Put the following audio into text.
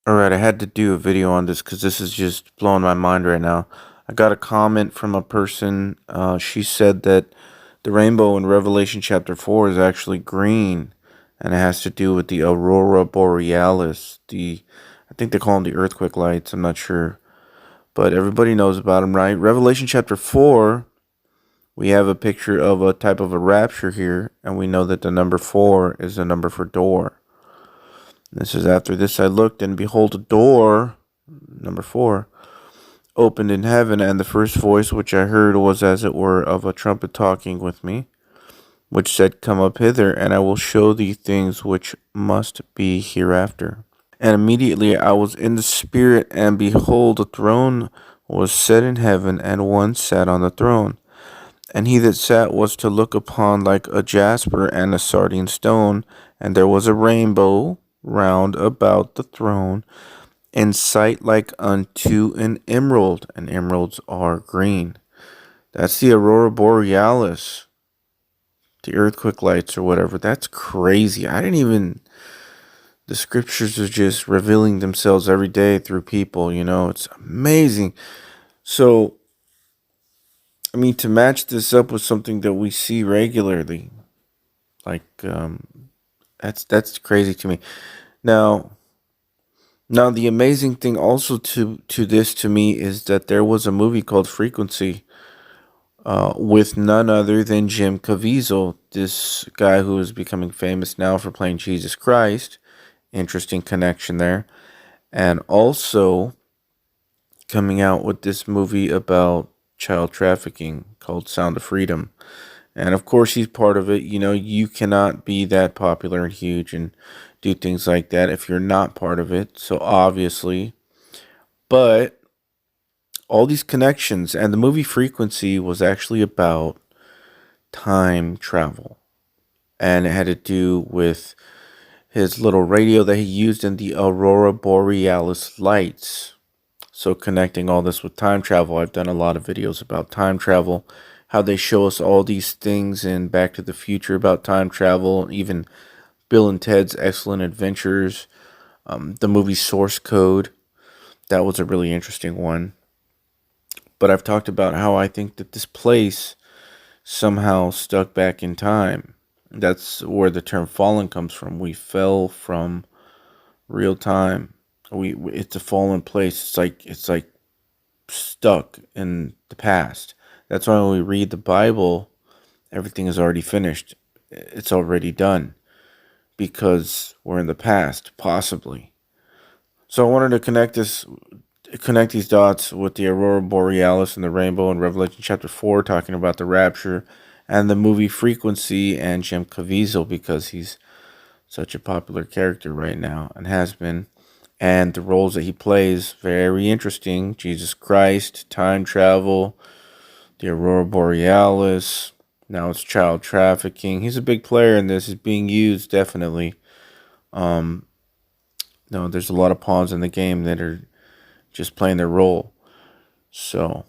Alright, I had to do a video on this because this is just blowing my mind right now. I got a comment from a person. She said that the rainbow in Revelation chapter 4 is actually green, and it has to do with the Aurora Borealis. I think they call them the earthquake lights. I'm not sure, but everybody knows about them, right? Revelation chapter 4, we have a picture of a type of a rapture here, and we know that the number 4 is the number for door. This is after this I looked, and behold, a door, number 4, opened in heaven, and the first voice which I heard was as it were of a trumpet talking with me, which said, Come up hither, and I will show thee things which must be hereafter. And immediately I was in the Spirit, and behold, a throne was set in heaven, and one sat on the throne. And he that sat was to look upon like a jasper and a sardine stone, and there was a rainbow round about the throne, in sight like unto an emerald, and emeralds are green. That's the Aurora Borealis, the earthquake lights or whatever. That's crazy. The scriptures are just revealing themselves every day through people, it's amazing. So, to match this up with something that we see regularly, like, that's crazy to me. Now, Now, the amazing thing also to this to me is that there was a movie called Frequency with none other than Jim Caviezel, this guy who is becoming famous now for playing Jesus Christ. Interesting connection there. And also coming out with this movie about child trafficking called Sound of Freedom. And of course, he's part of it. You cannot be that popular and huge and do things like that if you're not part of it. So obviously, but all these connections, and the movie Frequency was actually about time travel, and it had to do with his little radio that he used in the Aurora Borealis lights. So connecting all this with time travel, I've done a lot of videos about time travel, how they show us all these things in Back to the Future about time travel, even Bill and Ted's Excellent Adventures, the movie Source Code. That was a really interesting one. But I've talked about how I think that this place somehow stuck back in time. That's where the term fallen comes from. We fell from real time. It's a fallen place. It's like stuck in the past. That's why when we read the Bible, everything is already finished. It's already done because we're in the past, possibly. So I wanted to connect these dots with the Aurora Borealis and the rainbow in Revelation chapter 4, talking about the rapture, and the movie Frequency and Jim Caviezel because he's such a popular character right now and has been. And the roles that he plays, very interesting. Jesus Christ, time travel, the Aurora Borealis. Now it's child trafficking. He's a big player in this. He's being used, definitely. Um, no, there's a lot of pawns in the game that are just playing their role. So